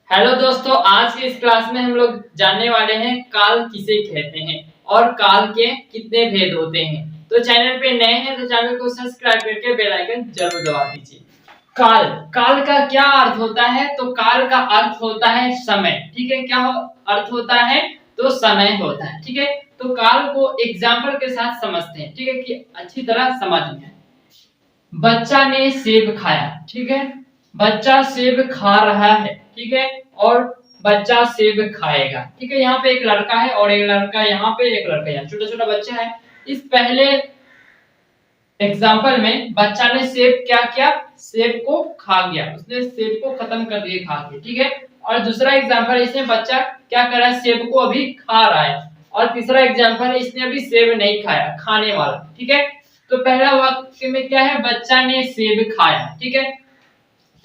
Hello दोस्तों, आज की इस क्लास में हम लोग जानने वाले हैं काल किसे कहते हैं और काल के कितने भेद होते हैं। तो चैनल पे नए हैं तो चैनल को सब्सक्राइब करके बेल आइकन जरूर दबा दीजिए। काल काल का क्या अर्थ होता है? तो काल का अर्थ होता है समय। ठीक है, क्या अर्थ होता है? तो समय होता है। ठीक है, तो काल को एग्जाम्पल के साथ समझते हैं। ठीक है, कि अच्छी तरह समझ में। बच्चा ने सेब खाया। ठीक है, बच्चा सेब खा रहा है। ठीक है, और बच्चा सेब खाएगा। ठीक है, यहाँ पे एक लड़का है और एक लड़का यहाँ पे, एक लड़का यहाँ, छोटा छोटा बच्चा है। इस पहले एग्जाम्पल में बच्चा ने सेब क्या किया? सेब को खा गया, उसने सेब को खत्म कर दिया खा के। ठीक है, और दूसरा एग्जाम्पल इसमें बच्चा क्या कर रहा है? सेब को अभी खा रहा है। और तीसरा एग्जाम्पल है इसने अभी सेब नहीं खाया, खाने वाला। ठीक है, तो पहला वाक्य में क्या है? बच्चा ने सेब खाया। ठीक है,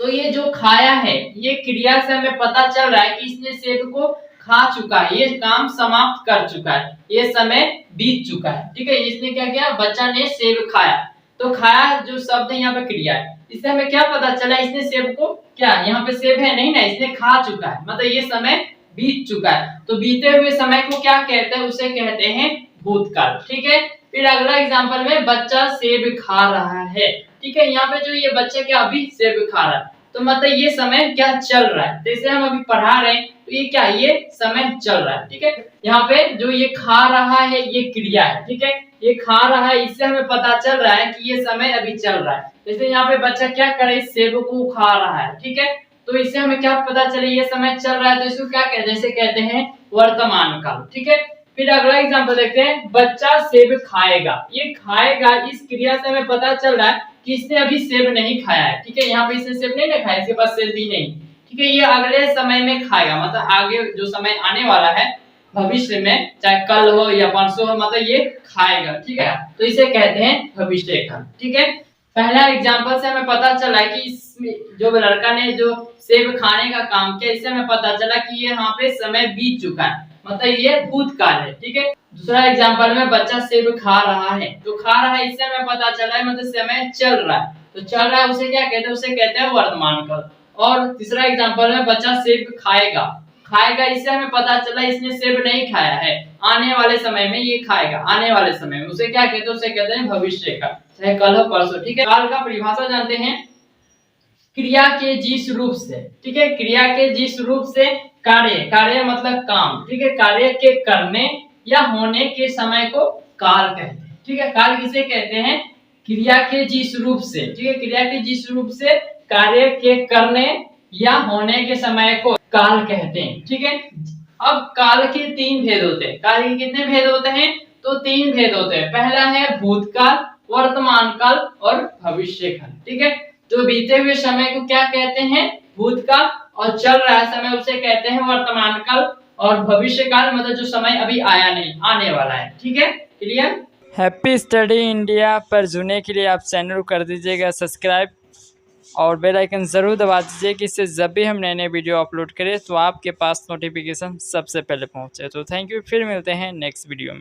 तो ये जो खाया है, ये क्रिया से हमें पता चल रहा है कि इसने सेब को खा चुका है, ये काम समाप्त कर चुका है, ये समय बीत चुका है। ठीक है, इसने क्या किया? बच्चा ने सेब खाया। तो खाया जो शब्द है यहाँ पे क्रिया है, इससे हमें क्या पता चला? इसने सेब को क्या, यहाँ पे सेब है नहीं ना, इसने खा चुका है, मतलब ये समय बीत चुका है। तो बीते हुए समय को क्या कहते हैं? उसे कहते हैं भूतकाल। ठीक है, फिर अगला एग्जाम्पल में बच्चा सेब खा रहा है। ठीक है, यहाँ पे जो ये बच्चा क्या अभी सेब खा रहा है, तो मतलब ये समय क्या चल रहा है। जैसे हम अभी पढ़ा रहे हैं तो ये क्या, ये समय चल रहा है। ठीक है, यहाँ पे जो ये खा रहा है ये क्रिया है। ठीक है, ये खा रहा है, इससे हमें पता चल रहा है कि ये समय अभी चल रहा है। जैसे यहाँ पे बच्चा क्या करे? सेब को खा रहा है। ठीक है, तो इससे हमें क्या पता चले? ये समय चल रहा है, तो इसको क्या कहते हैं? जैसे कहते हैं वर्तमान काल। ठीक है, फिर अगला एग्जाम्पल देखते हैं, बच्चा सेब खाएगा। ये खाएगा, इस क्रिया से हमें पता चल रहा है कि इसने अभी सेब नहीं खाया है। ठीक है, यहाँ पे इसने सेब नहीं ना खाया, इसके पास सेब भी नहीं। ठीक है, ये अगले समय में खाएगा, मतलब आगे जो समय आने वाला है भविष्य में, चाहे कल हो या परसों हो, मतलब ये खाएगा। ठीक है, तो इसे कहते हैं भविष्य काल। ठीक है, पहला एग्जाम्पल से हमें पता चला कि इसमें जो लड़का ने जो सेब खाने का काम किया, इससे हमें पता चला कि ये यहाँ पे समय बीत चुका है, मतलब ये भूतकाल है। ठीक है, दूसरा एग्जाम्पल में बच्चा सेब खा रहा है, तो खा रहा है इससे हमें पता चला है मतलब समय चल रहा है, तो चल रहा है उसे क्या कहते हैं? उसे कहते हैं वर्तमान काल। और तीसरा एग्जाम्पल में बच्चा सेब खाएगा। खाएगा, इससे हमें पता चला इसने सेब नहीं खाया है, आने वाले समय में ये खाएगा, आने वाले समय में, उसे क्या कहते हैं? उसे कहते हैं भविष्य काल, चाहे कल हो परसों। ठीक है, काल का परिभाषा जानते हैं, क्रिया के जिस रूप से। ठीक है, क्रिया के जिस रूप से कार्य, कार्य मतलब काम। ठीक है, कार्य के करने या होने के समय को काल कहते हैं। ठीक है, काल किसे कहते हैं? क्रिया के जिस रूप से। ठीक है, क्रिया के जिस रूप से कार्य के करने या होने के समय को काल कहते हैं। ठीक है, अब काल के तीन भेद होते हैं। काल के कितने भेद होते हैं? तो तीन भेद होते हैं। पहला है भूतकाल, वर्तमान काल और भविष्य काल। ठीक है, जो बीते हुए समय को क्या कहते हैं? भूतकाल, और चल रहा है समय उसे कहते हैं वर्तमान काल, और भविष्य काल मतलब जो समय अभी आया नहीं, आने वाला है। ठीक है, क्लियर? हैप्पी स्टडी इंडिया पर जुड़ने के लिए आप चैनल को कर दीजिएगा सब्सक्राइब और बेल आइकन ज़रूर दबा दीजिए कि इससे जब भी हम नए नए वीडियो अपलोड करें तो आपके पास नोटिफिकेशन सबसे पहले पहुंचे। तो थैंक यू, फिर मिलते हैं नेक्स्ट वीडियो में।